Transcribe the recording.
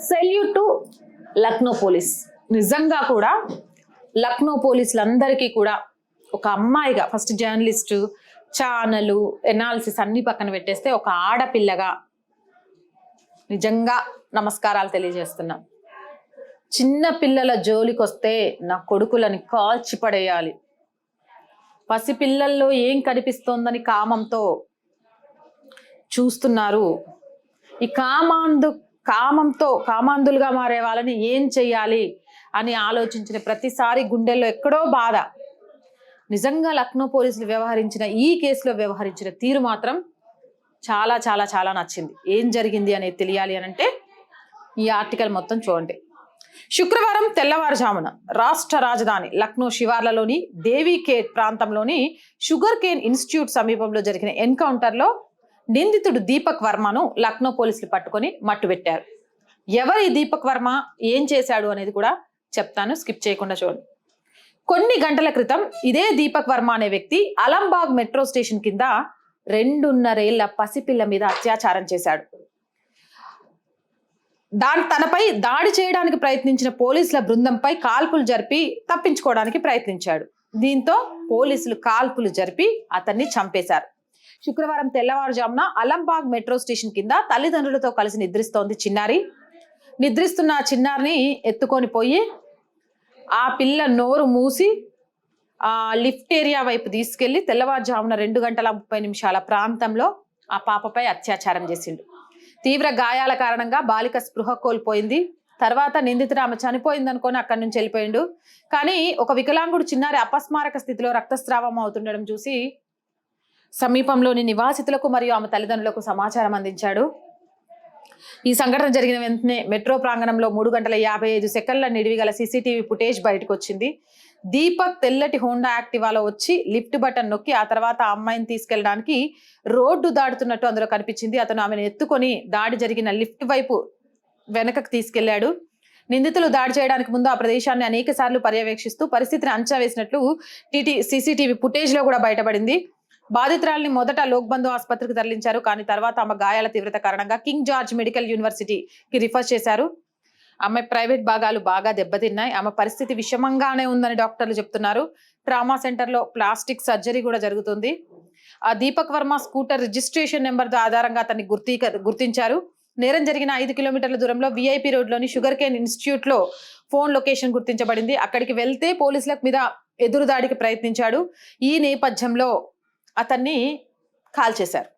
Salute to Lucknow police. నిజంగా కూడా లక్నో పోలీసులందరికీ కూడా ఒక అమ్మాయిగా, ఫస్ట్ జర్నలిస్టు, ఛానలు, ఎనాలిసిస్ అన్ని పక్కన పెట్టేస్తే ఒక ఆడపిల్లగా నిజంగా నమస్కారాలు తెలియజేస్తున్నా. చిన్న పిల్లల జోలికి వస్తే నా కొడుకులని కాల్చి పడేయాలి. పసిపిల్లల్లో ఏం కనిపిస్తోందని చూస్తున్నారు. ఈ కామాంధులుగా మారే వాళ్ళని ఏం చెయ్యాలి అని ఆలోచించిన ప్రతిసారి గుండెల్లో ఎక్కడో బాధ. నిజంగా లక్నో పోలీసులు వ్యవహరించిన ఈ కేసులో వ్యవహరించిన తీరు మాత్రం చాలా చాలా చాలా నచ్చింది. ఏం జరిగింది అనేది తెలియాలి అనంటే ఈ ఆర్టికల్ మొత్తం చూడండి. శుక్రవారం తెల్లవారుజామున రాష్ట్ర రాజధాని లక్నో శివార్లలోని దేవీఖేడ్ ప్రాంతంలోని షుగర్ కేన్ ఇన్స్టిట్యూట్ సమీపంలో జరిగిన ఎన్కౌంటర్లో నిందితుడు దీపక్ వర్మను లక్నో పోలీసులు పట్టుకొని మట్టుబెట్టారు. ఎవరు ఈ దీపక్ వర్మ, ఏం చేశాడు అనేది కూడా చెప్తాను, స్కిప్ చేయకుండా చూడండి. కొన్ని గంటల క్రితం ఇదే దీపక్ వర్మ అనే వ్యక్తి అలంబాగ్ మెట్రో స్టేషన్ కింద 2.5 ఏళ్ల పసిపిల్ల మీద అత్యాచారం చేశాడు. తనపై దాడి చేయడానికి ప్రయత్నించిన పోలీసుల బృందంపై కాల్పులు జరిపి తప్పించుకోవడానికి ప్రయత్నించాడు. దీంతో పోలీసులు కాల్పులు జరిపి అతన్ని చంపేశారు. శుక్రవారం తెల్లవారుజామున అలంబాగ్ మెట్రో స్టేషన్ కింద తల్లిదండ్రులతో కలిసి నిద్రిస్తోంది చిన్నారి. నిద్రిస్తున్న ఆ చిన్నారిని ఎత్తుకొని పోయి ఆ పిల్ల నోరు మూసి ఆ లిఫ్ట్ ఏరియా వైపు తీసుకెళ్లి తెల్లవారుజామున 2:30 ప్రాంతంలో ఆ పాపపై అత్యాచారం చేసిండు. తీవ్ర గాయాల కారణంగా బాలిక స్పృహ కోల్పోయింది. తర్వాత నిందితుడు ఆమె చనిపోయింది అనుకొని అక్కడి నుంచి వెళ్ళిపోయిండు. కానీ ఒక వికలాంగుడు చిన్నారి అపస్మారక స్థితిలో రక్తస్రావం అవుతుండడం చూసి సమీపంలోని నివాసితులకు మరియు ఆమె తల్లిదండ్రులకు సమాచారం అందించాడు. ఈ సంఘటన జరిగిన వెంటనే మెట్రో ప్రాంగణంలో 3:55 నిడివిగల సీసీటీవీ ఫుటేజ్ బయటకు వచ్చింది. దీపక్ తెల్లటి హోండా యాక్టివాలో వచ్చి లిఫ్ట్ బటన్ నొక్కి ఆ తర్వాత ఆ అమ్మాయిని తీసుకెళ్లడానికి రోడ్డు దాటుతున్నట్టు అందులో కనిపించింది. అతను ఆమెను ఎత్తుకొని దాడి జరిగిన లిఫ్ట్ వైపు వెనకకు తీసుకెళ్లాడు. నిందితులు దాడి చేయడానికి ముందు ఆ ప్రదేశాన్ని అనేక సార్లు పర్యవేక్షిస్తూ పరిస్థితిని అంచనా వేసినట్లు సీసీటీవీ ఫుటేజ్ లో కూడా బయటపడింది. బాధితురాలిని మొదట లోక్బంధు ఆసుపత్రికి తరలించారు. కానీ తర్వాత ఆమె గాయాల తీవ్రత కారణంగా కింగ్ జార్జ్ మెడికల్ యూనివర్సిటీకి రిఫర్ చేశారు. ఆమె ప్రైవేట్ భాగాలు బాగా దెబ్బతిన్నాయి. ఆమె పరిస్థితి విషమంగానే ఉందని డాక్టర్లు చెప్తున్నారు. ట్రామా సెంటర్లో ప్లాస్టిక్ సర్జరీ కూడా జరుగుతుంది. ఆ Deepak Varma scooter registration number ఆధారంగా అతన్ని గుర్తించారు. నేరం జరిగిన 5 కిలోమీటర్ల దూరంలో విఐపి రోడ్లోని షుగర్ కేన్ ఇన్స్టిట్యూట్ లో ఫోన్ లొకేషన్ గుర్తించబడింది. అక్కడికి వెళ్తే పోలీసుల మీద ఎదురుదాడికి ప్రయత్నించాడు. ఈ నేపథ్యంలో అతన్ని కాల్చేశారు.